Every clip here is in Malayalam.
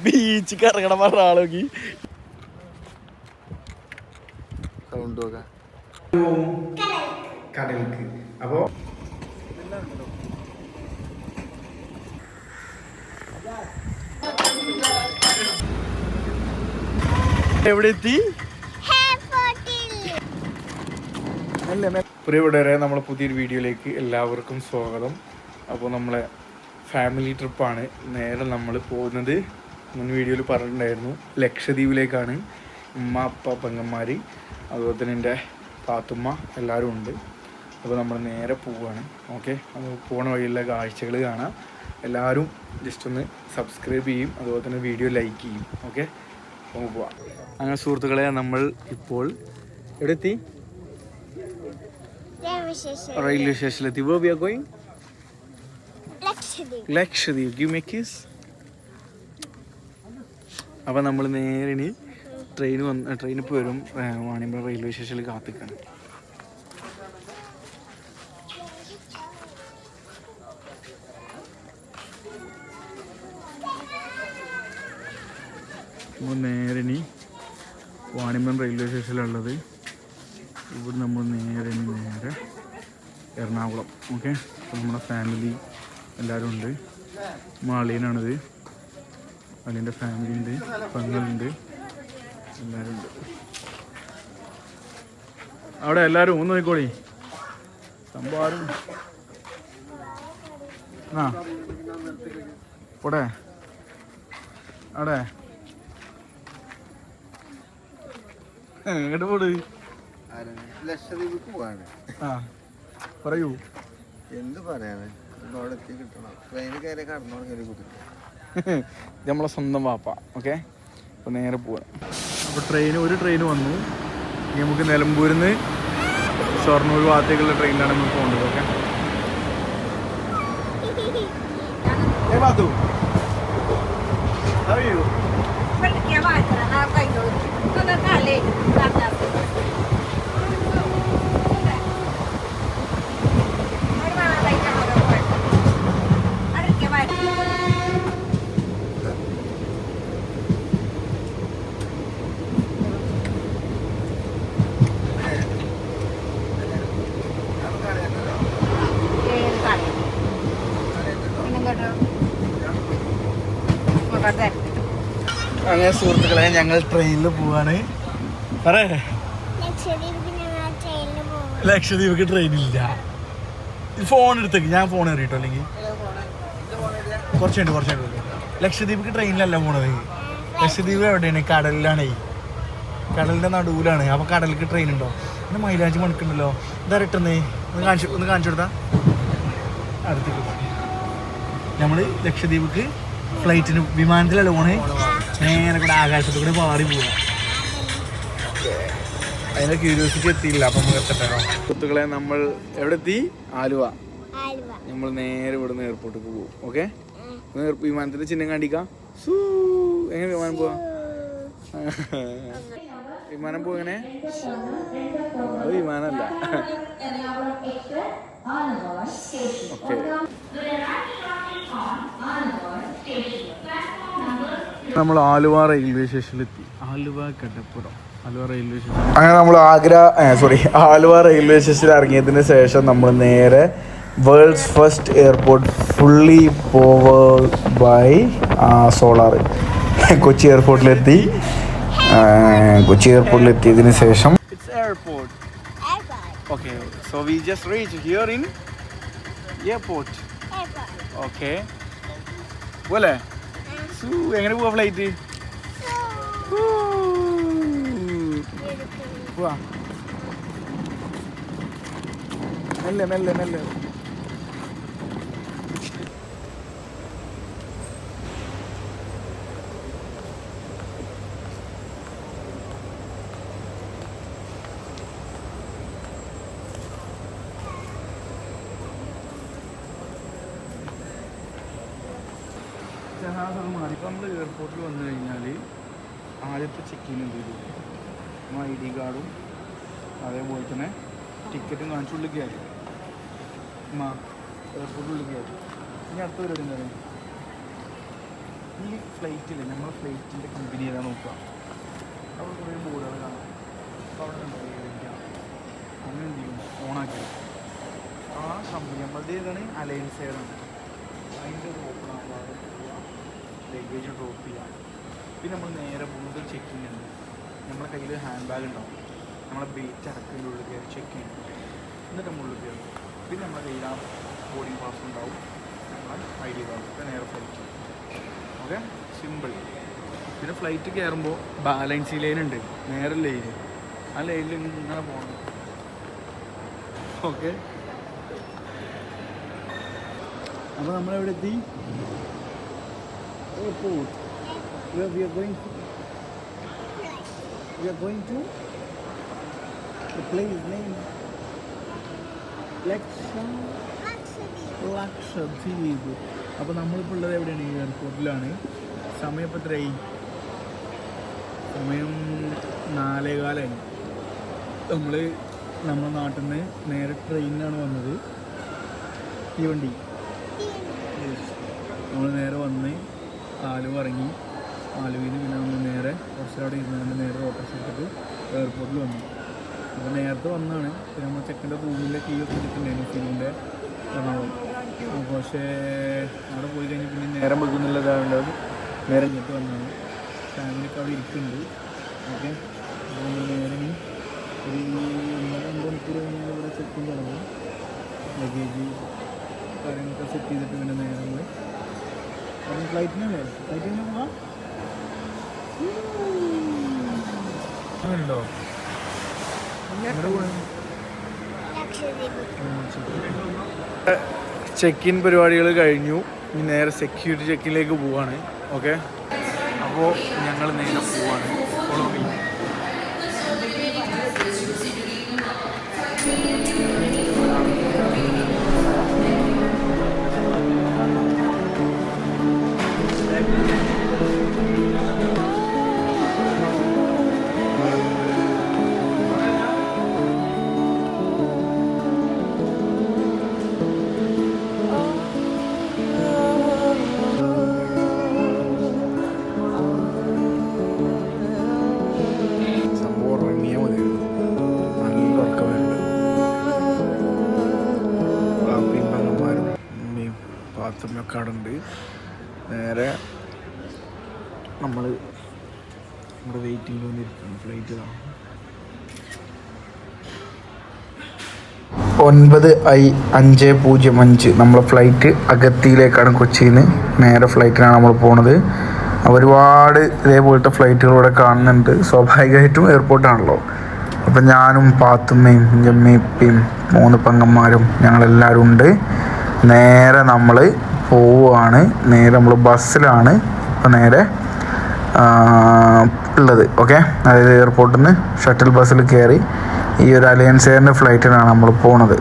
ബീച്ചിക്ക് ഇറങ്ങണം പറഞ്ഞ ആളോക്കി സൗണ്ട് നോക്കാം കടൽക്ക്. അപ്പോ എവിടെ എത്തി? പ്രിയപ്പെട്ടവരെ, നമ്മളെ പുതിയൊരു വീഡിയോയിലേക്ക് എല്ലാവർക്കും സ്വാഗതം. അപ്പോൾ നമ്മളെ ഫാമിലി ട്രിപ്പാണ്. നേരെ നമ്മൾ പോകുന്നത് മുൻ വീഡിയോയിൽ പറഞ്ഞിട്ടുണ്ടായിരുന്നു, ലക്ഷദ്വീപിലേക്കാണ്. ഉമ്മ, അപ്പ, പെങ്ങന്മാർ, അതുപോലെ തന്നെ എൻ്റെ പാത്തുമ്മ എല്ലാവരും ഉണ്ട്. അപ്പോൾ നമ്മൾ നേരെ പോവുകയാണ്. ഓക്കെ, നമ്മൾ പോണ വഴിയുള്ള കാഴ്ചകൾ കാണാം. എല്ലാവരും ജസ്റ്റ് ഒന്ന് സബ്സ്ക്രൈബ് ചെയ്യും, അതുപോലെ തന്നെ വീഡിയോ ലൈക്ക് ചെയ്യും. ഓക്കെ, നമുക്ക് പോവാം. അങ്ങനെ സുഹൃത്തുക്കളെ, നമ്മൾ ഇപ്പോൾ എവിടെ എത്തി? റെയിൽവേ സ്റ്റേഷനിലെത്തി. Where we are going? Lakshadweep. Give me a kiss. അപ്പോൾ നമ്മൾ നേരെ ഇനി ട്രെയിനിൽ ഇപ്പോൾ വരും. വാണിയമ്പലം റെയിൽവേ സ്റ്റേഷനിൽ കാത്തിക്കാണ്. നമ്മൾ നേരെ ഇനി വാണിയമ്പലം റെയിൽവേ സ്റ്റേഷനിലുള്ളത്. ഇവിടെ നമ്മൾ നേരെ എറണാകുളം. ഓക്കെ, അപ്പോൾ നമ്മുടെ ഫാമിലി എല്ലാവരും ഉണ്ട്. മാളിയനാണിത്. അളിയൻ്റെ ഫാമിലി ഉണ്ട്, പെങ്ങളുണ്ട്, എല്ലാവരും ഉണ്ട്. അവിടെ എല്ലാവരും ഒന്ന് നോക്കിക്കോളി. സംഭവം ആ പോടെ അവിടെ എങ്ങോട്ട് പോട്? ലക്ഷദ്വീപിക്ക് പോവാണ്. ആ പറയൂ. എന്ത് പറയാന്, അവിടെ എത്തി കിട്ടണം. ട്രെയിനിൽ കയറി കടന്നു കുതിരും. ഇത് നമ്മളെ സ്വന്തം വാപ്പ. ഓക്കെ, അപ്പോൾ നേരെ പോവാം. അപ്പോൾ ഒരു ട്രെയിൻ വന്നു. ഇനി നമുക്ക് നിലമ്പൂരിൽ നിന്ന് ഷൊർണൂർ ഭാഗത്തേക്കുള്ള ട്രെയിനിലാണ് നമ്മൾ പോകേണ്ടത്. ഓക്കെ, അങ്ങനെ സുഹൃത്തുക്കളെ, ഞങ്ങൾ ട്രെയിനിൽ പോവാണ്. പറയേ, ലക്ഷദ്വീപിക്ക് ട്രെയിനില്ല. ഫോൺ എടുത്തേക്ക്, ഞാൻ ഫോൺ കയറിട്ടോ. അല്ലെങ്കിൽ കുറച്ചുണ്ട്. ലക്ഷദ്വീപിക്ക് ട്രെയിനിലല്ല പോണത്. ലക്ഷദ്വീപ് എവിടെയാണ്? കടലിലാണ്. കടലിൻ്റെ നടുവിലാണ്. അപ്പോൾ കടലിലേക്ക് ട്രെയിൻ ഉണ്ടോ? പിന്നെ മൈലാഞ്ചി മണിക്കുണ്ടല്ലോ. ഇതാ റിട്ടന്നേ ഒന്ന് കാണിച്ചു കൊടുത്താ അടുത്തേക്ക്. നമ്മൾ ലക്ഷദ്വീപിക്ക് ഫ്ലൈറ്റിന് വിമാനത്തിലല്ല പോണേ, നേരെ കൂടെ ആകാശത്ത് കൂടെ പാറി പോവാം. അതിൻ്റെ ക്യൂരിയോസിറ്റി എത്തിയില്ല. അപ്പം നമുക്ക് എത്തട്ടെ. സുഹൃത്തുക്കളെ, നമ്മൾ എവിടെ എത്തി? ആലുവ. നമ്മൾ നേരെ ഇവിടുന്ന് എയർപോർട്ടിൽ പോകും. ഓക്കെ, വിമാനത്തിൻ്റെ ചിഹ്നം കാണിക്കാം. എങ്ങനെ വിമാനം പോവാ? വിമാനം പോവാ എങ്ങനെ? അത് വിമാനമല്ല. ഓക്കെ, നമ്മൾ ആലുവ റെയിൽവേ സ്റ്റേഷനിലെത്തി. Aluva Kadappuram railway station. അങ്ങനെ നമ്മൾ ആലുവ റെയിൽവേ സ്റ്റേഷനിൽ ഇറങ്ങിയതിന് ശേഷം നമ്മൾ നേരെ world's first airport fully powered by solar Kochi എയർപോർട്ടിലെത്തി. കൊച്ചി എയർപോർട്ടിലെത്തിയതിന് ശേഷം airport. Okay, so we just reach here in airport. Okay, പോലെ എങ്ങനെ പോവാ ഫ്ലൈറ്റ്? പോവാ മെല്ലെ. ജഹാസൊക്കെ മാറി. ഇപ്പം നമ്മൾ എയർപോർട്ടിൽ വന്നു കഴിഞ്ഞാൽ ആദ്യത്തെ ചെക്കിങ് എന്ത് ചെയ്തു? നമ്മൾ ID കാർഡും അതേപോലെ തന്നെ ടിക്കറ്റും കാണിച്ചു ഉള്ളിൽ കയറി. എയർപോർട്ടിൽ ഉള്ളിൽ കയറി. ഇനി അടുത്ത പരിപാടി എന്താ പറയുക? ഈ ഫ്ലൈറ്റിൽ നമ്മൾ ഫ്ലൈറ്റിൻ്റെ കമ്പനി ഏതാ നോക്കുക. അവിടെ കുറേ ബോർഡുകൾ കാണാം. അപ്പോൾ അവിടെ ഉണ്ടായിരിക്കാം അങ്ങനെ എന്ത് ചെയ്യും ഓണാക്കി ആ കമ്പനി നമ്മളുടെ ഏതാണ് അലയൻസ് എയറാണ്. അതിൻ്റെ ഒരു ഓപ്പൺ ആവാതെ പോവുക, ലഗേജ് ഡ്രോപ്പ് ചെയ്യാം. പിന്നെ നമ്മൾ നേരെ പോകുന്നത് ചെക്കിങ് ഉണ്ട്. നമ്മളെ കയ്യിൽ ഹാൻഡ് ബാഗ് ഉണ്ടാവും, നമ്മളെ ബെൽറ്റ് അടക്കത്തിൻ്റെ ഉള്ളിൽ കയറി ചെക്ക് ചെയ്യും. എന്നിട്ട് നമ്മൾ ഉള്ളിൽ കയറും. പിന്നെ നമ്മുടെ കയ്യിൽ ആ ബോർഡിംഗ് പാസ് ഉണ്ടാവും, നമ്മളെ ID കാർഡ്. പിന്നെ നേരെ ഫ്ലൈറ്റ്. Okay, simple. പിന്നെ ഫ്ലൈറ്റ് കയറുമ്പോൾ ബാലൻസി ലൈൻ ഉണ്ട്, നേരെ ലൈന്. ആ ലൈനിൽ ഇങ്ങനെ പോകണം. ഓക്കെ, അപ്പോൾ നമ്മളെവിടെ എത്തി? Airport. We are going to the place name Lakshadweep. അപ്പോൾ നമ്മളിപ്പോൾ ഉള്ളത് എവിടെയാണ്? എയർപോർട്ടിലാണ്. സമയം ഇപ്പോൾ എത്രയായി? സമയം 4:15. നമ്മുടെ നാട്ടിൽ നിന്ന് നേരെ ട്രെയിനിലാണ് വന്നത്. ഈ വണ്ടി നമ്മൾ നേരെ വന്ന് ആലുവ ഇറങ്ങി. ആലുവയിൽ പിന്നെ നമ്മൾ നേരെ കുറച്ചവിടെ ഇരുന്നുകൊണ്ട് നേരെ ഓട്ടോസ് എടുത്തിട്ട് എയർപോർട്ടിൽ വന്നു. അപ്പോൾ നേരത്തെ വന്നാണ്. പിന്നെ നമ്മൾ ചെക്കൻ്റെ റൂമിലെ കീ ഒക്കെ എടുത്തിട്ടുണ്ടായിരുന്നു, ഫിലിൻ്റെ എറണാകുളം. അപ്പോൾ പക്ഷേ അവിടെ പോയി കഴിഞ്ഞ് പിന്നെ നേരം വെക്കുന്നുള്ളതായത് നേരെ ഇങ്ങോട്ട് വന്നാണ്. ഫാമിലിക്ക് അവിടെ ഇരിക്കുന്നുണ്ട്. ഓക്കെ, അപ്പോൾ നമ്മൾ നേരെ ഒരു 1.5 മണിക്കൂർ കഴിഞ്ഞാൽ ഇവിടെ ചെക്കിങ് തുടങ്ങും. ലഗേജ് കാര്യങ്ങളൊക്കെ സെറ്റ് ചെയ്തിട്ട് പിന്നെ നേരെ നമ്മൾ ഫ്ലൈറ്റിനല്ലേ പോകാം. ഉണ്ടോ ചെക്ക് ഇൻ പരിപാടികൾ കഴിഞ്ഞു. ഇനി നേരെ സെക്യൂരിറ്റി ചെക്കിലേക്ക് പോവാണ്. ഓക്കെ, അപ്പോൾ ഞങ്ങൾ നേരെ പോവാണ്. കടണ്ട് നേരെ നമ്മൾ നമ്മുടെ വെയിറ്റിംഗ് വന്നിരിക്കുന്നു. ഫ്ലൈറ്റ് 9:05 നമ്മളെ ഫ്ലൈറ്റ് അഗത്തിയിലേക്കാണ്. കൊച്ചിയിൽ നിന്ന് നേരെ ഫ്ലൈറ്റിലാണ് നമ്മൾ പോണത്. ഒരുപാട് ഇതേപോലത്തെ ഫ്ലൈറ്റുകളിവിടെ കാണുന്നുണ്ട്. സ്വാഭാവികമായിട്ടും എയർപോർട്ടാണല്ലോ. അപ്പം ഞാനും പാത്തുമ്മയും ജമ്മീപ്പയും 3 പെങ്ങന്മാരും ഞങ്ങളെല്ലാവരും ഉണ്ട്. നേരെ നമ്മൾ പോവുകയാണ്. നേരെ നമ്മൾ ബസ്സിലാണ് ഇപ്പം നേരെ ഉള്ളത്. ഓക്കെ, അതായത് എയർപോർട്ടിൽ നിന്ന് ഷട്ടിൽ ബസ്സിൽ കയറി ഈ ഒരു അലയൻസ് എയറിൻ്റെ ഫ്ലൈറ്റിലാണ് നമ്മൾ പോണത്.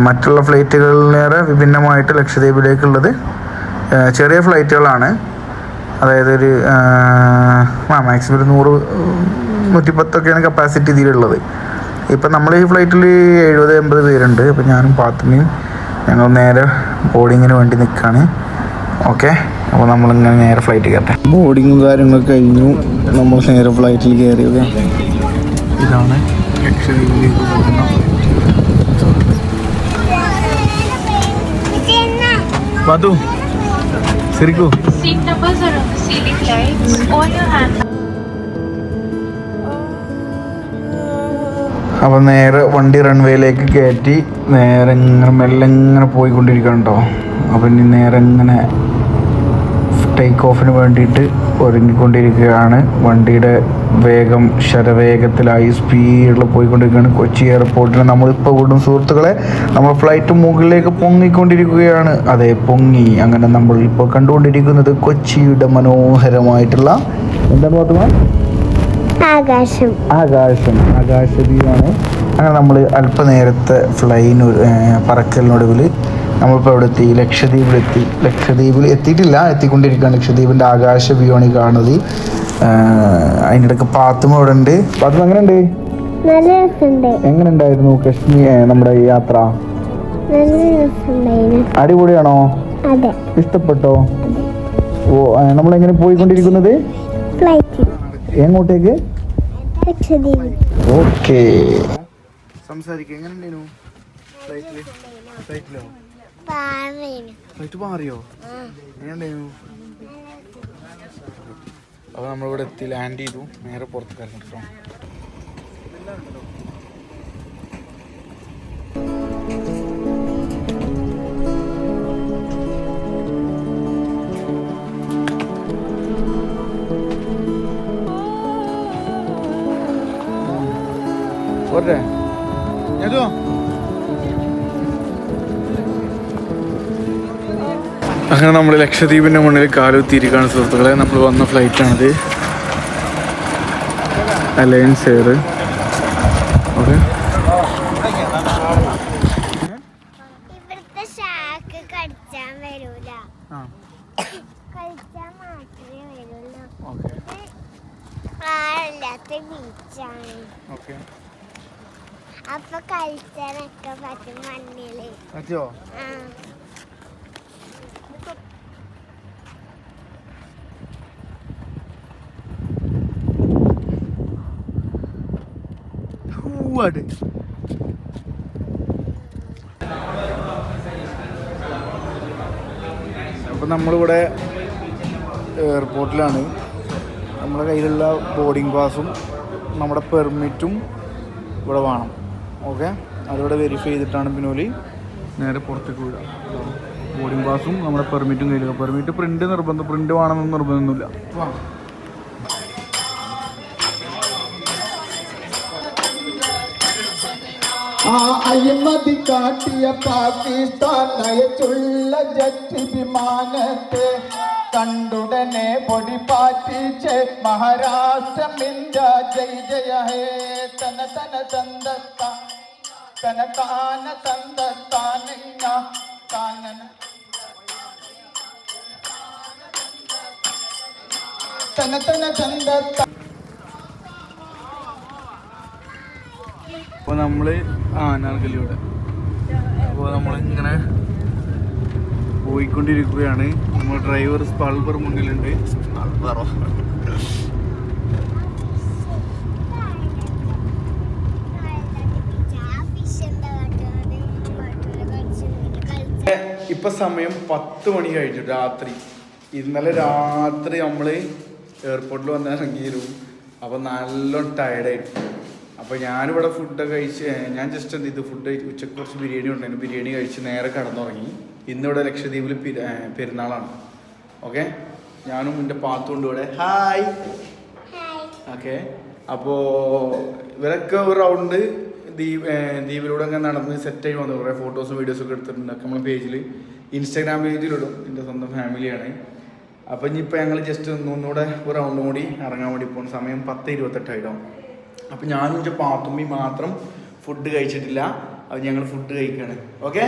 മറ്റുള്ള ഫ്ലൈറ്റുകളിലേറെ വിഭിന്നമായിട്ട് ലക്ഷദ്വീപിലേക്കുള്ളത് ചെറിയ ഫ്ലൈറ്റുകളാണ്. അതായത് ഒരു മാക്സിമം ഒരു 100-110 കപ്പാസിറ്റി ഇതിലുള്ളത്. ഇപ്പം നമ്മൾ ഈ ഫ്ലൈറ്റിൽ 70-80 പേരുണ്ട്. അപ്പം ഞാനും പാത്തുമ്മയും ഞങ്ങൾ നേരെ ബോർഡിങ്ങിന് വേണ്ടി നിൽക്കുകയാണ്. ഓക്കെ, അപ്പോൾ നമ്മളിങ്ങനെ നേരെ ഫ്ലൈറ്റ് കയറട്ടെ. ബോർഡിങ്ങും കാര്യങ്ങളൊക്കെ കഴിഞ്ഞു. നമ്മൾ നേരെ ഫ്ലൈറ്റിൽ കയറി. ഓക്കെ, ഇതാണ് ലക്ഷദ്വീപിലേക്ക് പോകുന്ന പാത്തു ശരിക്കൂ. അപ്പോൾ നേരെ വണ്ടി റൺവേയിലേക്ക് കയറ്റി നേരെ ഇങ്ങനെ മെല്ലെ ഇങ്ങനെ പോയിക്കൊണ്ടിരിക്കണം കേട്ടോ. അപ്പം ഇനി നേരെ ഇങ്ങനെ ടേക്ക് ഓഫിന് വേണ്ടിയിട്ട് ഒരുങ്ങിക്കൊണ്ടിരിക്കുകയാണ്. വണ്ടിയുടെ വേഗം ശരവേഗത്തിലായി സ്പീഡിൽ പോയിക്കൊണ്ടിരിക്കുകയാണ്. കൊച്ചി എയർപോർട്ടിൽ നമ്മളിപ്പോൾ വിടും സുഹൃത്തുക്കളെ. നമ്മൾ ഫ്ലൈറ്റ് മുകളിലേക്ക് പൊങ്ങിക്കൊണ്ടിരിക്കുകയാണ്. അതെ, പൊങ്ങി. അങ്ങനെ നമ്മൾ ഇപ്പോൾ കണ്ടുകൊണ്ടിരിക്കുന്നത് കൊച്ചിയുടെ മനോഹരമായിട്ടുള്ള എന്താ പറയുക ആകാശദ്വീപാണ്. അങ്ങനെ നമ്മൾ അല്പനേരത്തെ പറക്കലിനൊടുവിൽ നമ്മളിപ്പോൾ ഇവിടെ എത്തി. ലക്ഷദ്വീപിൽ എത്തിയിട്ടില്ല, എത്തിക്കൊണ്ടിരിക്കുകയാണ്. ലക്ഷദ്വീപിൻ്റെ ആകാശ വ്യൂ ആണ് കാണുന്നത്. അതിൻ്റെ ഇടയ്ക്ക് പാത്തുമ്മ ഇവിടെ ഉണ്ട്. പാത്തുമ്മ എങ്ങനെയുണ്ട്? എങ്ങനെ ഉണ്ടായിരുന്നു നമ്മുടെ യാത്ര? അടിപൊളിയാണോ? ഇഷ്ടപ്പെട്ടോ? ഓ നമ്മളെങ്ങനെ പോയിക്കൊണ്ടിരിക്കുന്നത്? എങ്ങോട്ടേക്ക്? ഓക്കെ. സംസാരിക്കുക എങ്ങനെ ഉണ്ടായിരുന്നു ഫ്ലൈറ്റിലോ? ഫ്ലൈറ്റ് മാറിയോ? എങ്ങനെ ഉണ്ടായിരുന്നു? അപ്പോൾ നമ്മളിവിടെ എത്തി, ലാൻഡ് ചെയ്തു, നേരെ പുറത്ത് ഇറങ്ങിട്ടോ. പോരട്ടെ ഏതോ അങ്ങനെ നമ്മൾ ലക്ഷദ്വീപിൻ്റെ മുന്നിൽ കാലുത്തിയിരിക്കുകയാണ് സുഹൃത്തുക്കളെ. നമ്മൾ വന്ന ഫ്ലൈറ്റാണിത്, അലയൻസ് എയർ. ഓക്കെ, അപ്പൊ കളിച്ചാനൊക്കെ പറ്റും മണ്ണില്. പറ്റുമോ? അപ്പം നമ്മളിവിടെ എയർപോർട്ടിലാണ്. നമ്മുടെ കയ്യിലുള്ള ബോർഡിംഗ് പാസും നമ്മുടെ പെർമിറ്റും ഇവിടെ വേണം. ഓക്കെ, അതിവിടെ വെരിഫൈ ചെയ്തിട്ടാണ് പിന്നെ നേരെ പുറത്തേക്ക് വിടുക. ബോർഡിംഗ് പാസും നമ്മുടെ പെർമിറ്റും കയ്യിലുള്ള. പെർമിറ്റ് പ്രിൻ്റ് വേണമെന്നൊന്നും നിർബന്ധമൊന്നുമില്ല. അഴിമതി കാട്ടിയ പാകിസ്ഥാൻ നയച്ചുള്ള ജറ്റ് വിമാനത്തെ കണ്ടുടനെ പൊടി പാറ്റിച്ച് മഹാരാഷ്ട്രം ഇന്ത്യ ജയ് ജയ ഹേ തന തന തന്തത്ത തന താന തന്തത്താനിങ്ങ താനന തന തന തന്തത്ത. അപ്പോൾ നമ്മൾ ആനാർക്കലിവിടെ. അപ്പോൾ നമ്മളിങ്ങനെ പോയിക്കൊണ്ടിരിക്കുകയാണ്. നമ്മൾ ഡ്രൈവർ സ്പൾബർ മുന്നിലുണ്ട്. സ്പൾബറോ? ഇപ്പം സമയം 10 മണി കഴിഞ്ഞു രാത്രി. ഇന്നലെ രാത്രി നമ്മൾ എയർപോർട്ടിൽ വന്നിറങ്ങിയിരുന്നു. അപ്പോൾ നല്ല ടയർഡായിരുന്നു. അപ്പോൾ ഞാനിവിടെ ഫുഡൊക്കെ കഴിച്ച് ഞാൻ ജസ്റ്റ് എന്ത് ചെയ്തു, ഫുഡ് ഉച്ചക്ക് കുറച്ച് ബിരിയാണി ഉണ്ടായിരുന്നു. ബിരിയാണി കഴിച്ച് നേരെ കിടന്നുറങ്ങി. ഇന്നിവിടെ ലക്ഷദ്വീപിൽ പെരുന്നാളാണ്. ഓക്കെ, ഞാനും എൻ്റെ പാത്തുകൊണ്ട് ഇവിടെ. ഹായ്. ഓക്കെ, അപ്പോൾ ഇവരൊക്കെ ഒരു റൗണ്ട് ദ്വീപിലൂടെ അങ്ങനെ നടന്ന് സെറ്റായി വന്നു. കുറേ ഫോട്ടോസും വീഡിയോസൊക്കെ എടുത്തിട്ടുണ്ട്. നമ്മളെ പേജിൽ, ഇൻസ്റ്റാഗ്രാം പേജിലിടും. എൻ്റെ സ്വന്തം ഫാമിലിയാണ്. അപ്പോൾ ഇനിയിപ്പോൾ ഞങ്ങൾ ജസ്റ്റ് ഒന്നുകൂടെ ഒരു റൗണ്ടും കൂടി ഇറങ്ങാൻ വേണ്ടി പോകും. സമയം 10:28 അപ്പോൾ ഞാനും എൻ്റെ പാത്തുമ്മി മാത്രം ഫുഡ് കഴിച്ചിട്ടില്ല. അപ്പോൾ ഞങ്ങൾ ഫുഡ് കഴിക്കുകയാണ്. ഓക്കെ,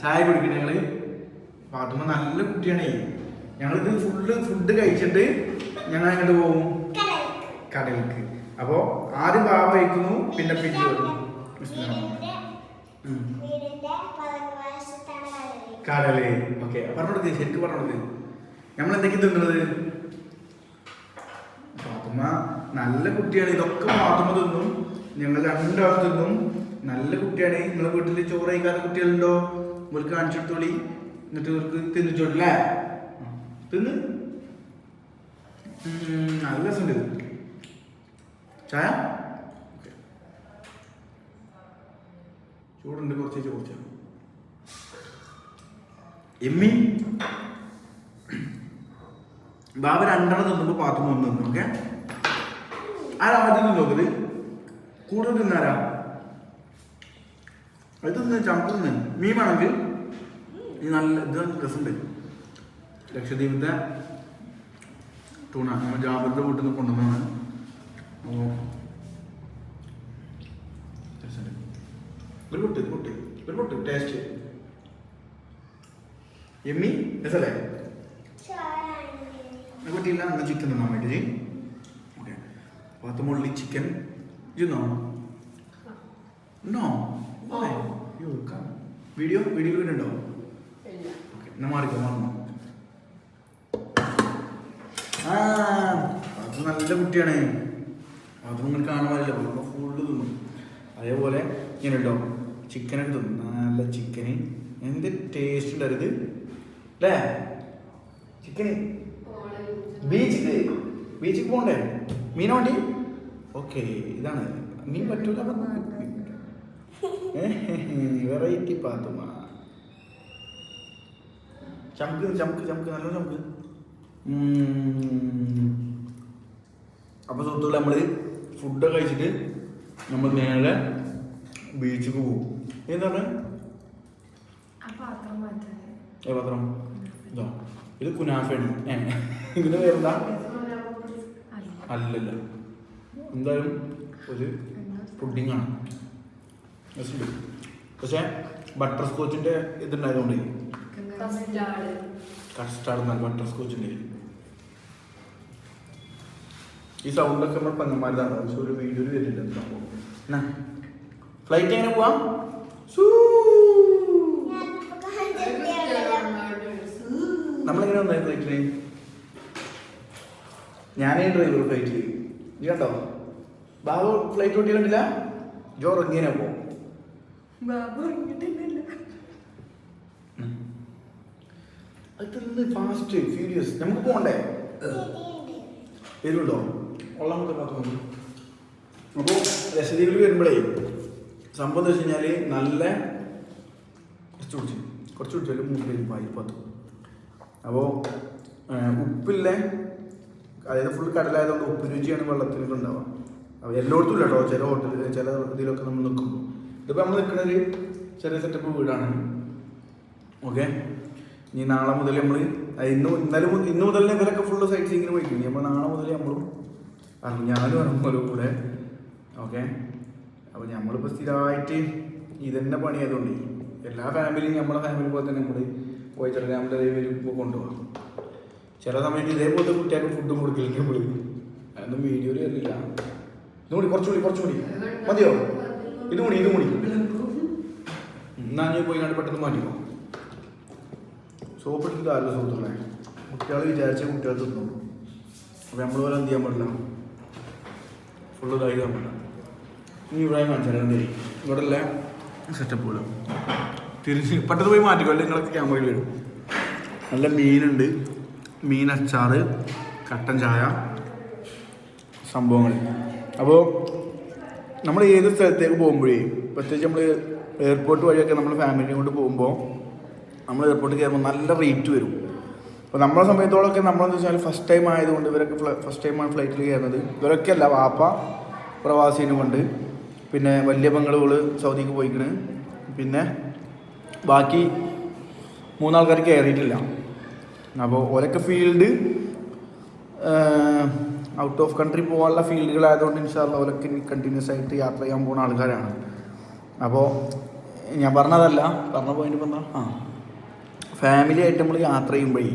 ചായ കുടിക്കണേ ഞങ്ങൾ. പാത്തുമ്മ നല്ല കുട്ടിയാണേ. ഞങ്ങളിത് ഫുഡ് കഴിച്ചിട്ട് ഞങ്ങൾ അങ്ങോട്ട് പോകും, കടലിലേക്ക്. അപ്പോൾ ആദ്യം ബാബ കഴിക്കുന്നു, പിന്നെ വരും കടല്. ഓക്കെ, പറഞ്ഞോടത്ത് ശരിക്കും പറഞ്ഞോടത്ത് നമ്മളെന്തൊക്കെ തിന്നുന്നത്? പാത്തുമ്മ നല്ല കുട്ടിയാണ്. ഇതൊക്കെ പാത്തുമ്മ തിന്നും, ഞങ്ങൾ രണ്ടാളും തിന്നും. നല്ല കുട്ടിയാണ്. നിങ്ങളെ വീട്ടിൽ ചോറ് കഴിക്കാത്ത കുട്ടികളുണ്ടോ? ഇവർക്ക് കാണിച്ചെടുത്തോളി, എന്നിട്ട് ഇവർക്ക് തിന്നിച്ചോട്ടില്ലേ? തിന്ന്. നല്ല രസമുണ്ട്. ചായ ചൂടുണ്ട്, കുറച്ച് എമ്മി. ബാബ രണ്ടെണ്ണം തിന്നുമ്പോൾ പാത്തുമ്മ ഒന്ന് തിന്നു. ഓക്കെ, ആദ്യം നോക്കത് കൂടുതൽ തിന്നാരാ? അത് തിന്ന് ചമ്പ് മീൻ വേണമെങ്കിൽ ഈ നല്ല ഇത് രസമുണ്ട്. ലക്ഷദ്വീപിൻ്റെ ടൂണ നമ്മൾ ജാബറിൻ്റെ വീട്ടിൽ നിന്ന് കൊണ്ടുവന്നതാണ്. അപ്പോൾ ഒരു പൊട്ട് ടേസ്റ്റ് എമ്മി രസല്ലേ? പറ്റിയില്ല, അന്ന് ചിക്കൻ തിന്നാൻ വേണ്ടി. ഓക്കെ, പാത്തുമുള്ളി ചിക്കൻ ഇന്നോ? No, you come. Video video okay എന്നാൽ മാറിക്കോ മാറണം. ആ അത് നല്ല കുട്ടിയാണ്, അത് നിങ്ങൾ കാണുവാനല്ലോ നമ്മൾ ഫുള്ള് തിന്നും. അതേപോലെ ഇങ്ങനെ ഉണ്ടോ ചിക്കനൊക്കെ തിന്നും, നല്ല ചിക്കന് എന്ത് ടേസ്റ്റ് ഉണ്ടായത് അല്ലേ ചിക്കന്. ബീച്ചിക്ക് പോകണ്ടേ? മീന വണ്ടി ഓക്കെ ഇതാണ് മീൻ പറ്റൂല വെറൈറ്റി പാത്തുമ്മ. ചമുക്ക് ചമുക്ക് ചമുക്ക് നല്ല ചമുക്ക്. അപ്പോൾ സുഹൃത്തുക്കളെ നമ്മൾ ഫുഡൊക്കെ കഴിച്ചിട്ട് നമ്മൾ നേരെ ബീച്ചിക്ക് പോകും. എന്താണ് പാത്രം ഇതോ ഇത് കുനാഫയാണ്. ഇതിന് പേരെന്താ? അല്ലല്ല എന്തായാലും ഒരു പുഡിങ്ങാണ്. പക്ഷേ ബട്ടർ സ്കോച്ചിൻ്റെ ഇതുണ്ടായതുകൊണ്ട് കസ്റ്റാർഡ് എന്നാൽ ബട്ടർ സ്കോച്ചിൻ്റെ ഈ സൗണ്ടൊക്കെ നമ്മൾ പെങ്ങന്മാരിതാണ്. പക്ഷെ ഒരു വീഡിയോയിൽ വരുന്നില്ല സംഭവം. ഫ്ലൈറ്റ് എങ്ങനെ പോവാം? നമ്മളെങ്ങനെ വന്നായി ഫ്ലൈറ്റില്? ഞാനേ ഡ്രൈവർ ഫ്ലൈറ്റില്. നീ കണ്ടോ ബാബു ഫ്ലൈറ്റ് ഓട്ടി കണ്ടില്ല? ജോ ഇറങ്ങിയനെ പോ. ഫാസ്റ്റ് ഫ്യൂരിയസ് നമുക്ക് പോകണ്ടേ? വരുന്നുണ്ടോ? കൊള്ളാമത്തെ മാത്രം. അപ്പോൾ ലക്ഷദ്വീപിൽ വരുമ്പോഴേ സംഭവം എന്താ വെച്ച് കഴിഞ്ഞാൽ നല്ല കുറച്ച് കുടിച്ചാലും മൂന്ന് വായിപ്പത്തും. അപ്പോൾ ഉപ്പില്ലേ, അതായത് ഫുൾ കടലായതുകൊണ്ട് ഉപ്പ് രുചിയാണ് വെള്ളത്തിനൊക്കെ ഉണ്ടാവുക. അപ്പോൾ എല്ലായിടത്തും ഇല്ല കേട്ടോ, ചില ഹോട്ടലിൽ ചില ഇതിലൊക്കെ നമ്മൾ നിൽക്കുമ്പോൾ. ഇതിപ്പോൾ നമ്മൾ നിൽക്കുന്നൊരു ചെറിയ സെറ്റപ്പ് വീടാണ്. ഓക്കെ, ഇനി നാളെ മുതൽ നമ്മൾ ഇന്ന് മുതൽ ഇവരൊക്കെ ഫുള്ള് സൈറ്റ് സീങ്ങിന് പോയിക്കും. നമ്മൾ നാളെ മുതൽ നമ്മളും ഞാനും ഇറങ്ങുമല്ലോ കൂടെ. ഓക്കെ, അപ്പോൾ നമ്മളിപ്പോൾ സ്ഥിരമായിട്ട് ഇതന്നെ പണിയായതുകൊണ്ട് എല്ലാ ഫാമിലിയും നമ്മളെ ഫാമിലി പോലെ തന്നെ നമ്മൾ പോയി ചില നമ്മുടെ വരുമ്പോൾ കൊണ്ടുപോകാം. ചില സമയത്ത് ഇതേപോലത്തെ കുട്ടികൾക്ക് ഫുഡും കൊടുക്കില്ലെങ്കിൽ നമ്മൾ അതൊന്നും വീഡിയോയിൽ അറിയില്ല. ഇതുകൂടി കുറച്ചുകൂടി മതിയോ? ഇതുകൂടി എന്നാ ഞാൻ പോയി കണ്ട് പെട്ടെന്ന് മാറ്റിക്കോ. സോപ്പിട്ടിട്ട് ആരും സുഹൃത്തുക്കളെ കുട്ടികൾ വിചാരിച്ച കുട്ടികൾ തിന്നു. അപ്പോൾ നമ്മൾ പോലെ എന്ത് ചെയ്യാൻ പാടില്ല, ഫുള്ള് കഴിക്കാൻ പാടില്ല. ഇനി ഇവിടെ കാണിച്ചാൽ തരും ഇവിടെ അല്ലേ സെറ്റപ്പുകൾ തിരിച്ച് പെട്ടെന്ന് പോയി മാറ്റിക്കോ, അല്ലെങ്കിൽ നിങ്ങളൊക്കെ ക്യാമറയിൽ വരും. നല്ല മീനുണ്ട്, മീൻ അച്ചാറ്, കട്ടൻ ചായ സംഭവങ്ങൾ. അപ്പോൾ നമ്മൾ ഏത് സ്ഥലത്തേക്ക് പോകുമ്പോഴേ പ്രത്യേകിച്ച് നമ്മൾ എയർപോർട്ട് വഴിയൊക്കെ നമ്മൾ ഫാമിലിയെ കൊണ്ട് പോകുമ്പോൾ നമ്മൾ എയർപോർട്ടിൽ കയറുമ്പോൾ നല്ല റേറ്റ് വരും. അപ്പോൾ നമ്മളെ സമയത്തോളൊക്കെ നമ്മളെന്ന് വെച്ചാൽ ഫസ്റ്റ് ടൈം ആയതുകൊണ്ട് ഇവരൊക്കെ ഫസ്റ്റ് ടൈമാണ് ഫ്ലൈറ്റിൽ കയറുന്നത്. ഇവരൊക്കെ അല്ല, വാപ്പ പ്രവാസീനെ കൊണ്ട്, പിന്നെ വലിയ പെങ്ങളുകൾ സൗദിക്ക് പോയിക്കണ്, പിന്നെ ബാക്കി 3 ആൾക്കാർ കയറിയിട്ടില്ല. അപ്പോൾ ഓരൊക്കെ ഫീൽഡ് ഔട്ട് ഓഫ് കൺട്രി പോകാനുള്ള ഫീൽഡുകളായതുകൊണ്ട് ഇൻഷാല്ലാ ഓരൊക്കെ കണ്ടിന്യൂസ് ആയിട്ട് യാത്ര ചെയ്യാൻ പോകുന്ന ആൾക്കാരാണ്. അപ്പോൾ ഞാൻ പറഞ്ഞതല്ല, പറഞ്ഞ പോയിന്റ് പറഞ്ഞാൽ ഫാമിലി ആയിട്ട് നമ്മൾ യാത്ര ചെയ്യുമ്പോഴേ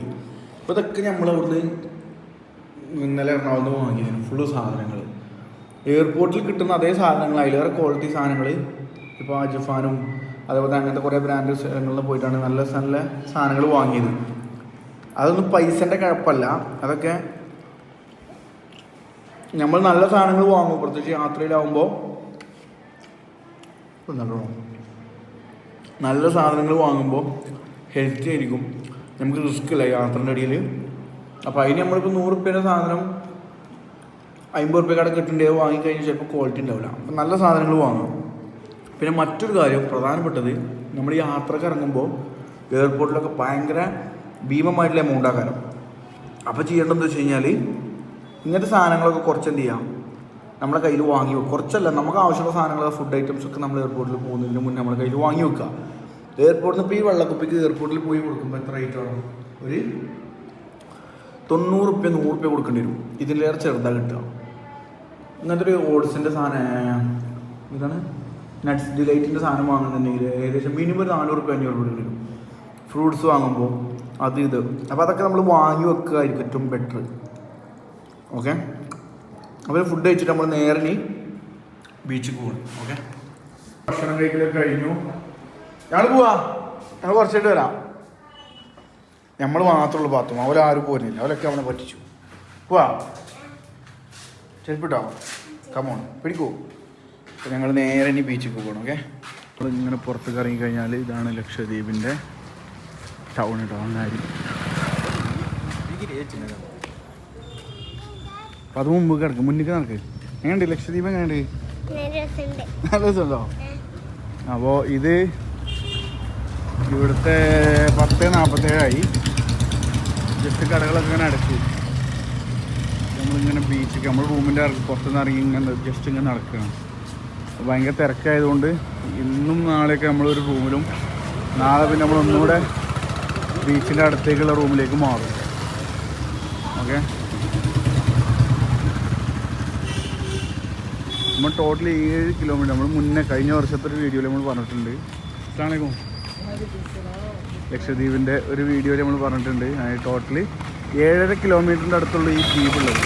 അപ്പോൾ ഇതൊക്കെ നമ്മളവിടുന്ന് ഇന്നലെ എറണാകുളത്ത് വാങ്ങിയിരുന്നു ഫുള്ള് സാധനങ്ങൾ. എയർപോർട്ടിൽ കിട്ടുന്ന അതേ സാധനങ്ങൾ, അതിലേറെ ക്വാളിറ്റി സാധനങ്ങൾ. ഇപ്പോൾ അജിഫാനും അതേപോലെ അങ്ങനത്തെ കുറേ ബ്രാൻഡ് സ്ഥലങ്ങളിൽ പോയിട്ടാണ് നല്ല നല്ല സാധനങ്ങൾ വാങ്ങിയത്. അതൊന്നും പൈസൻ്റെ കുഴപ്പമല്ല, അതൊക്കെ നമ്മൾ നല്ല സാധനങ്ങൾ വാങ്ങും. പ്രത്യേകിച്ച് യാത്രയിലാവുമ്പോൾ നല്ല സാധനങ്ങൾ വാങ്ങുമ്പോൾ ഹെൽത്തി ആയിരിക്കും, നമുക്ക് റിസ്ക് ഇല്ല യാത്രൻ്റെ ഇടയിൽ. അപ്പോൾ അതിന് നമ്മളിപ്പോൾ 100 രൂപയുടെ സാധനം 50 രൂപയുടെ കിട്ടേണ്ടത് വാങ്ങിക്കഴിഞ്ഞാൽ ചിലപ്പോൾ ക്വാളിറ്റി ഉണ്ടാവില്ല. അപ്പം നല്ല സാധനങ്ങൾ വാങ്ങും. പിന്നെ മറ്റൊരു കാര്യം പ്രധാനപ്പെട്ടത്, നമ്മൾ യാത്രക്ക് ഇറങ്ങുമ്പോൾ എയർപോർട്ടിലൊക്കെ ഭയങ്കര ഭീമമായിട്ടുള്ള എമൗണ്ട് ആക്കാരം. അപ്പോൾ ചെയ്യേണ്ടതെന്ന് വെച്ച് കഴിഞ്ഞാൽ ഇങ്ങനത്തെ സാധനങ്ങളൊക്കെ കുറച്ച് എന്ത് ചെയ്യാം, നമ്മുടെ കയ്യിൽ വാങ്ങി വെക്കും. കുറച്ചല്ല, നമുക്ക് ആവശ്യമുള്ള സാധനങ്ങൾ ഫുഡ് ഐറ്റംസ് ഒക്കെ നമ്മൾ എയർപോർട്ടിൽ പോകുന്നതിന് മുന്നേ നമ്മുടെ കയ്യിൽ വാങ്ങി വെക്കുക. എയർപോർട്ടിൽ നിന്ന് ഇപ്പോൾ ഈ വെള്ളക്കുപ്പിക്ക് എയർപോർട്ടിൽ പോയി കൊടുക്കുമ്പോൾ എത്ര റേറ്റ് ആണോ? ഒരു 90 രൂപ 100 രൂപ കൊടുക്കേണ്ടി വരും. ഇതിലേറെ ചെറുതാണ് കിട്ടുക. ഇങ്ങനത്തെ ഒരു ഓട്സിൻ്റെ സാധനം, ഇതാണ് നട്ട്സ് ഡിലൈറ്റിൻ്റെ സാധനം വാങ്ങുന്നുണ്ടെങ്കിൽ ഏകദേശം മിനിമം 400 രൂപ 500 രൂപ വരും. ഫ്രൂട്ട്സ് വാങ്ങുമ്പോൾ ഇത്. അപ്പോൾ അതൊക്കെ നമ്മൾ വാങ്ങി വെക്കുകയായിരിക്കും ഏറ്റവും ബെറ്റർ. ഓക്കെ, അപ്പോൾ ഫുഡ് കഴിച്ചിട്ട് നമ്മൾ നേരെ ബീച്ചിൽ പോകണം. ഓക്കെ, ഭക്ഷണം കഴിക്കലൊക്കെ കഴിഞ്ഞു. ഞങ്ങൾ പോവാ, ഞങ്ങൾ കുറച്ചായിട്ട് വരാം. നമ്മൾ മാത്രമുള്ള ബാത്റൂം, അവരാരും പോരുന്നില്ല, അവരൊക്കെ അവനെ പറ്റിച്ചു. പോവാ ചെരുപ്പിട്ടോ, കമോൺ പിടിക്കൂ. അപ്പോൾ ഞങ്ങൾ നേരെ ഇനി ബീച്ചിൽ പോകണം. ഓക്കെ, അപ്പോൾ ഇങ്ങനെ പുറത്തേക്ക് ഇറങ്ങി കഴിഞ്ഞാൽ ഇതാണ് ലക്ഷദ്വീപിൻ്റെ ടൗൺ അങ്ങാടി. അപ്പം അത് മുമ്പ് കിടക്കും, മുന്നിൽ നടക്ക്. എങ്ങനെയുണ്ട് ലക്ഷദ്വീപ്? എങ്ങനെയുണ്ട്? നല്ല രസമുണ്ടോ? അപ്പോൾ ഇത് ഇവിടുത്തെ 10:47 ജസ്റ്റ് കടകളൊക്കെ ഇങ്ങനെ അടച്ചു. നമ്മളിങ്ങനെ ബീച്ചിൽ നമ്മൾ റൂമിൻ്റെ പുറത്തുനിന്ന് ഇറങ്ങി ഇങ്ങനെ ജസ്റ്റ് ഇങ്ങനെ നടക്കുകയാണ്. ഭയങ്കര തിരക്കായതുകൊണ്ട് ഇന്നും നാളെയൊക്കെ നമ്മളൊരു റൂമിലും, നാളെ പിന്നെ നമ്മൾ ഒന്നുകൂടെ ബീച്ചിൻ്റെ അടുത്തേക്കുള്ള റൂമിലേക്ക് മാറും. ഓക്കെ, നമ്മൾ ടോട്ടൽ 7 കിലോമീറ്റർ. നമ്മൾ മുന്നേ കഴിഞ്ഞ വർഷത്തെ ഒരു വീഡിയോയിൽ നമ്മൾ പറഞ്ഞിട്ടുണ്ട്. അസ്സലാമു ലക്ഷദ്വീപിൻ്റെ ഒരു വീഡിയോയിൽ നമ്മൾ പറഞ്ഞിട്ടുണ്ട്. ടോട്ടൽ 7.5 കിലോമീറ്ററിൻ്റെ അടുത്തുള്ള ഈ ദ്വീപുള്ളത്.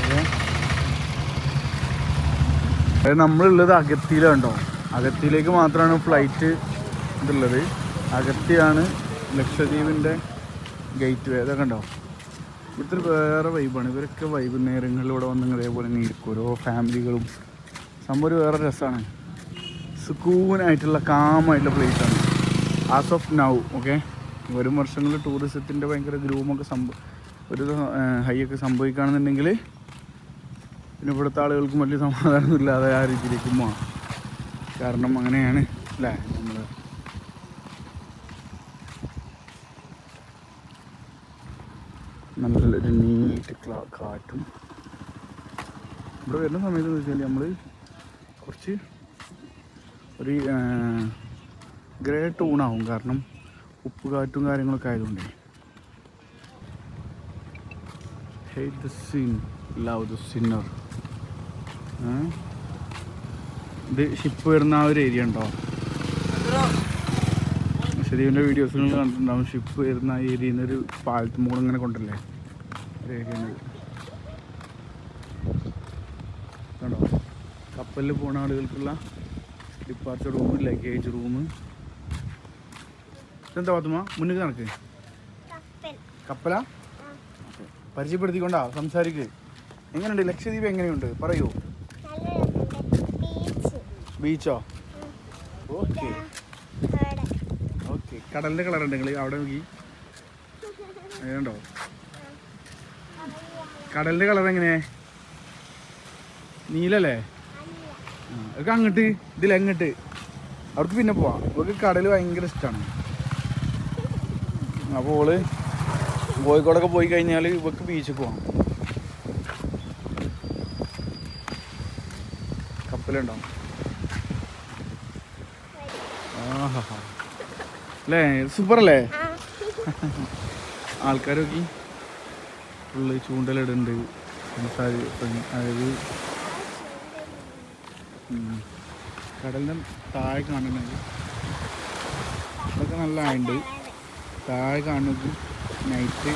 ഓക്കെ, അതായത് നമ്മളുള്ളത് അഗത്തിയിലുണ്ടോ, അഗത്തിയിലേക്ക് മാത്രമാണ് ഫ്ലൈറ്റ് ഇതുള്ളത്. അഗത്തിയാണ് ലക്ഷദ്വീപിൻ്റെ ഗേറ്റ് വേ. അതൊക്കെ ഉണ്ടോ, ഇവിടുത്തെ വേറെ വൈബാണ്. ഇവരൊക്കെ വൈകുന്നേരങ്ങളിൽ ഇവിടെ വന്ന് ഇതേപോലെ തന്നെ ഇരിക്കും, ഓരോ ഫാമിലികളും. സംഭവം ഒരു വേറെ രസമാണ്, സുക്കൂനായിട്ടുള്ള കാമായിട്ടുള്ള പ്ലേസാണ് ആസ് ഓഫ് നൗ. ഓക്കെ, വരും വർഷങ്ങളിൽ ടൂറിസത്തിൻ്റെ ഭയങ്കര ഗ്രൂമൊക്കെ ഒരു ഹൈയൊക്കെ സംഭവിക്കുകയാണെന്നുണ്ടെങ്കിൽ പിന്നെ ഇവിടുത്തെ ആളുകൾക്കും വലിയ സമാധാനമൊന്നും ഇല്ലാതെ ആ രീതിയിലേക്ക് പോകാം. കാരണം അങ്ങനെയാണ് അല്ലേ. നമ്മൾ നല്ലൊരു നീറ്റ് കാറ്റും ഇവിടെ വരുന്ന സമയത്ത് എന്ന് വെച്ചാൽ നമ്മൾ കുറച്ച് ഒരു ഗ്രേ ടൂണാവും. കാരണം ഉപ്പ് കാറ്റും കാര്യങ്ങളൊക്കെ ആയതുകൊണ്ടേ. Hate the sin, love the sinner. ഇത് ഷിപ്പ് വരുന്ന ആ ഒരു ഏരിയ ഉണ്ടോ, ശരീരൻ്റെ വീഡിയോസ് നിങ്ങൾ കണ്ടിട്ടുണ്ടാവും. ഷിപ്പ് വരുന്ന ആ ഏരിയയിൽ നിന്നൊരു പാലത്തുമ്പോൾ ഇങ്ങനെ കൊണ്ടല്ലേ ഒരു ഏരിയ കണ്ടോ. കപ്പലിൽ പോകുന്ന ആളുകൾക്കുള്ള ഡിപ്പാർച്ചർ റൂം, ലഗേജ് റൂം. ഇതെന്താ പാത്തുമ്മ മുന്നിൽ നടക്ക്? കപ്പലാ? പരിചയപ്പെടുത്തിക്കൊണ്ടാ സംസാരിക്ക്. എങ്ങനെയുണ്ട് ലക്ഷദ്വീപ്? എങ്ങനെയുണ്ട് പറയൂ. ബീച്ചോ? Okay okay. കടലിൻ്റെ കളർ ഉണ്ടെങ്കിൽ അവിടെ നോക്കി അങ്ങനെയുണ്ടോ? കടലിൻ്റെ കളർ എങ്ങനെ? നീലല്ലേ? അവർക്ക് അങ്ങോട്ട്, ഇതിലെങ്ങോട്ട് അവർക്ക് പിന്നെ പോവാം. അവർക്ക് കടൽ ഭയങ്കര ഇഷ്ടമാണ്. അപ്പോൾ കോഴിക്കോടൊക്കെ പോയി കഴിഞ്ഞാൽ ഇവർക്ക് ബീച്ചിൽ പോവാം. കപ്പലുണ്ടാവും. ആഹാ അല്ലേ, സൂപ്പറല്ലേ? ആൾക്കാർ നോക്കി ഫുള്ള് ചൂണ്ടലിടുന്നുണ്ട്. അതായത് കടലിൻ്റെ താഴെ കാണുന്നത് അതൊക്കെ നല്ല ആയുണ്ട്. താഴെ കാണുന്നത് നൈറ്റ്.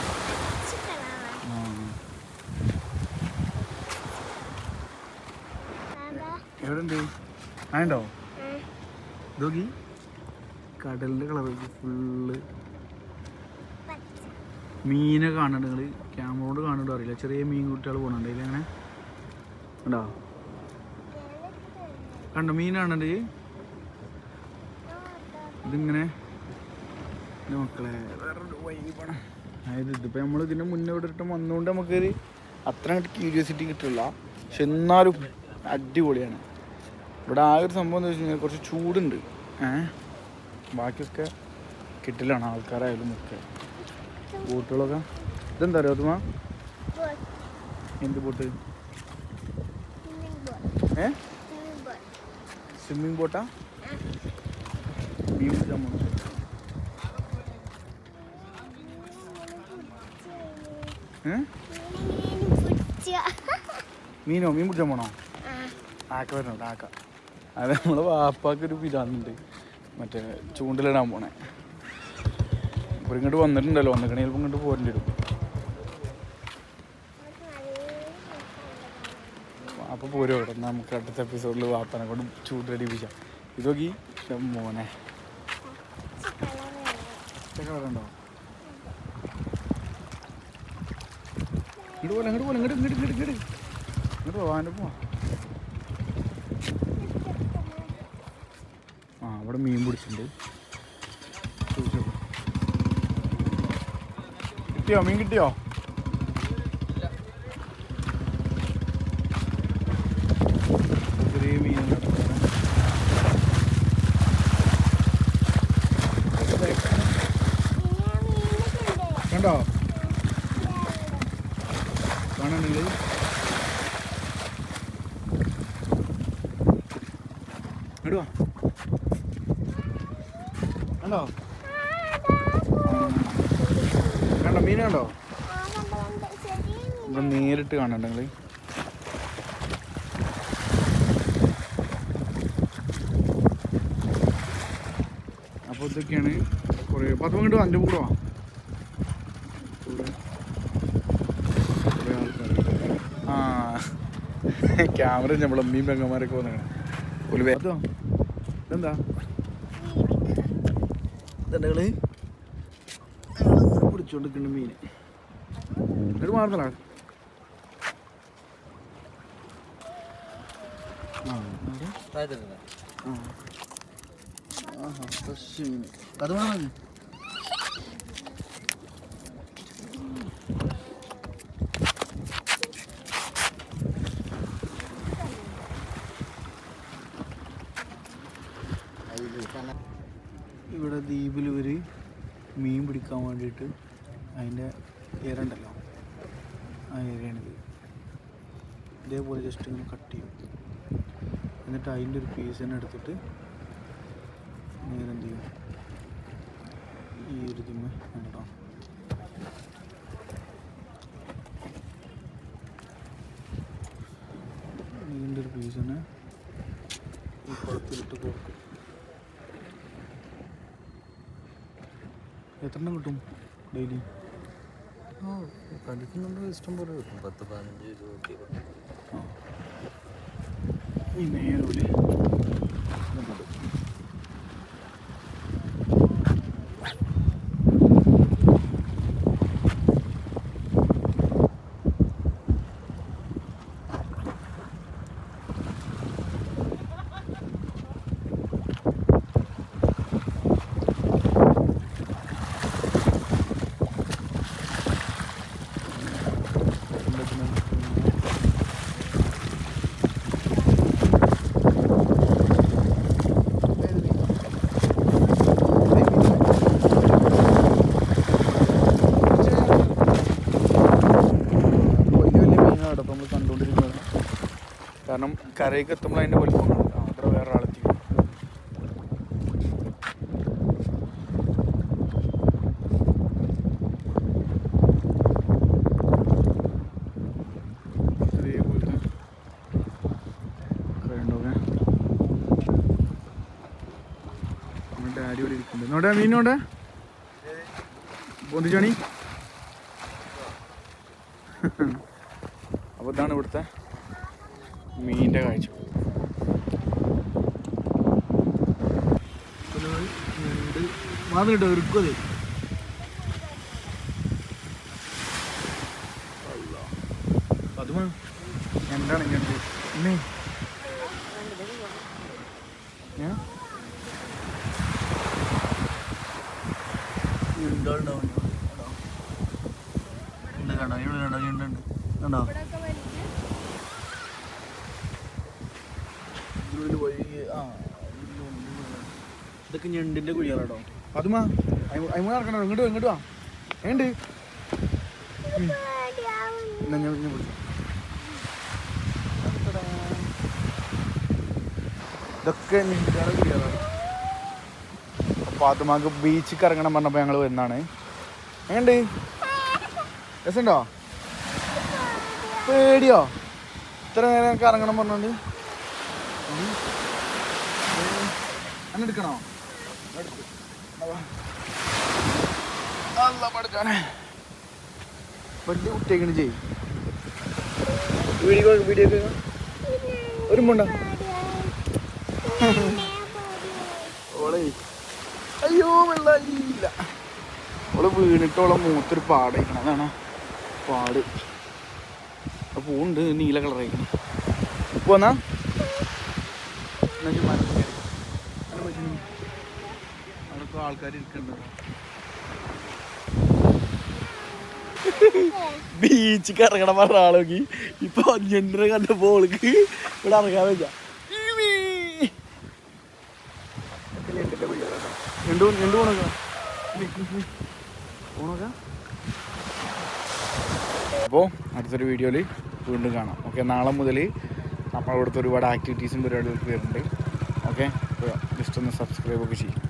എവിടെ ഉണ്ട് ആയുണ്ടോ? ഇതൊക്കെ കടലിൻ്റെ കളർ ഫുള്ള്. മീനെ കാണുന്നുണ്ട് നിങ്ങൾ, ക്യാമറ കൊണ്ട് കാണുന്നുണ്ടോ അറിയില്ല. ചെറിയ മീൻ കുട്ടികൾ പോകുന്നുണ്ട് അതിൽ. അങ്ങനെ ഉണ്ടോ? കണ്ടോ മീൻ കാണുന്നുണ്ട്. ഇതിങ്ങനെ മക്കളെ വേറൊരു വൈബാണ്. അതായത് ഇതിപ്പോൾ നമ്മൾ ഇതിൻ്റെ മുന്നേ ഇവിടെ ഇട്ട് വന്നുകൊണ്ട് നമുക്കൊരു അത്ര ക്യൂരിയോസിറ്റി കിട്ടില്ല. പക്ഷെ എന്നാലും അടിപൊളിയാണ്. ഇവിടെ ആ ഒരു സംഭവം എന്ന് വെച്ച് കഴിഞ്ഞാൽ കുറച്ച് ചൂടുണ്ട്. ബാക്കിയൊക്കെ കിട്ടില്ലാണ് ആൾക്കാരായാലും ഒക്കെ. ബോട്ടുകളൊക്കെ ഇതെന്താ അറിയോ അതുമാ? എന്ത് ബോട്ട്? സ്വിമ്മിങ് ബോട്ടാ? മീൻ പിടിച്ചാൽ പോകണം. മീനോ? മീൻ പിടിച്ചാൽ പോണോ? ആക്ക വരണോ? ആക്ക. അത് നമ്മളെ വാപ്പാക്കൊരു പിരാന്നുണ്ട്, മറ്റേ ചൂണ്ടിലിടാൻ പോണേ. ഇപ്പോൾ ഇങ്ങോട്ട് വന്നിട്ടുണ്ടല്ലോ, വന്നിക്കണേ ചിലപ്പോൾ ഇങ്ങോട്ട് പോരേണ്ടി വരും. അപ്പോൾ പോരും അവിടെ. നമുക്ക് അടുത്ത എപ്പിസോഡിൽ വാപ്പനെ കൊണ്ട് ചൂണ്ടടിപ്പിച്ചാൽ. ഇതൊക്കെ മോനെ കളർ കളറുണ്ടോ? ഇങ്ങോട്ട് പോലെ ഇങ്ങോട്ട് പോവാൻ്റെ പോവാ. ആ അവിടെ മീൻ പിടിച്ചിട്ടുണ്ട്. കിട്ടിയോ? മീൻ കിട്ടിയോ? ചെറിയ മീൻ കണ്ടോ? കാണാൻ നിങ്ങൾ ഇടുവാ കണ്ടോ? കണ്ടോ മീൻ കണ്ടോ? ഇവിടെ നേരിട്ട് കാണണ്ട നിങ്ങൾ. അപ്പോൾ ഇതൊക്കെയാണ് കുറേ 10 മിനിറ്റ് എൻ്റെ കൂടെ വാ. ആ ക്യാമറ നമ്മളെ മീൻ പെങ്ങന്മാരൊക്കെ വന്നിങ്ങനെ ഒരു വേദോ ഇതെന്താ ഇതെന്താ പിടിച്ചോണ്ടിരിക്കുന്ന മീൻ എന്നിട്ട് മാറുന്നടാ. ഫ്രഷ് മീൻ അത് വേണം. ഇവിടെ ദ്വീപിൽ ഒരു മീൻ പിടിക്കാൻ വേണ്ടിയിട്ട് അതിൻ്റെ ഇരണ്ടല്ലോ ആ ഇരയാണിത്. ഇതേപോലെ ജസ്റ്റ് ഇങ്ങനെ കട്ട് ചെയ്യും. എന്നിട്ട് അതിൻ്റെ ഒരു പീസ് തന്നെ എടുത്തിട്ട് നേരെ എന്ത് ചെയ്യും ഈ ഒരു ഇതിമ്മ കണ്ടോ ഇതിൻ്റെ ഒരു പീസ് തന്നെ ഈ കുളത്തിലിട്ട് കൊടുക്കും. എത്ര എണ്ണം കിട്ടും ഡെയിലി? കടിക്കുന്നുണ്ട്, ഇഷ്ടം പോലെ കിട്ടും. 10-15 രൂപ. ഈ നേരൂലേ കാരണം കരയ്ക്ക് എത്തുമ്പോൾ അതിൻ്റെ വലിപ്പം കാണും. അത്ര വേറെ ആളെത്തി. അതേപോലെ കണ്ടോക്കെ ഡാഡി ഇവിടെ ഇരിക്കുന്നുണ്ട്. നോട്ടെ മീനോടെ പൊന്തിച്ചാണി. അപ്പോൾ ഇതാണ് ഇവിടുത്തെ മീനിൻ്റെ കാഴ്ച. മാതിരി കേട്ടോ ഇരിക്കും. അത് എന്താണ് ഇങ്ങനത്തെ ഇന്നേ ഉണ്ടാവും കണ്ടോ ഇവിടെ കണ്ടോ ഉണ്ട് കണ്ടോ ഇതൊക്കെ ഞണ്ടിൻ്റെ കുഴിയാളാട്ടോ. അതുമാ അയിമ നടക്കണോ? ഇങ്ങോട്ട് വാ. ഏണ്ട് ഇതൊക്കെ ഞണ്ടിൻ്റെ കുഴിയാളാണ്. അപ്പോൾ അതുമാക്ക് ബീച്ചിൽ ഇറങ്ങണം പറഞ്ഞപ്പോൾ ഞങ്ങൾ വരുന്നതാണ്. ഏണ്ട് രസമുണ്ടോ? പേടിയോ? ഇത്ര നേരം എനിക്ക് ഇറങ്ങണം പറഞ്ഞോണ്ട് എടുക്കണോ? അല്ല പഠിക്കാനെ വലിയ കുട്ടിയൊക്കെ ചെയ്യും. വീഡിയോ ഒരു മുണ്ട ഓളെ അയ്യോ വെള്ളമില്ല. ഓള് വീണിട്ടോളെ മൂത്തൊരു പാടയിക്കണം. അതാണ് പാട്. പൂണ്ട് നീല കളറായിരിക്കണം. പോന്നാ അവിടൊക്കെ ആൾക്കാർ ഇരിക്കുന്നുണ്ടോ? ബീച്ചിക്ക് ഇറങ്ങണം പറഞ്ഞ ആളോക്കി ഇപ്പൊ ഞെണ്ടര കണ്ടപ്പോ ഓൾക്ക് ഇവിടെ ഇറങ്ങാൻ പറ്റ. അപ്പോൾ അടുത്തൊരു വീഡിയോയിൽ വീണ്ടും കാണാം. ഓക്കെ, നാളെ മുതൽ നമ്മളിവിടുത്തെ ഒരുപാട് ആക്ടിവിറ്റീസും പരിപാടികൾക്ക് വരുന്നുണ്ട്. ഓക്കെ, ജസ്റ്റ് ഒന്ന് സബ്സ്ക്രൈബ് ഒക്കെ ചെയ്യും.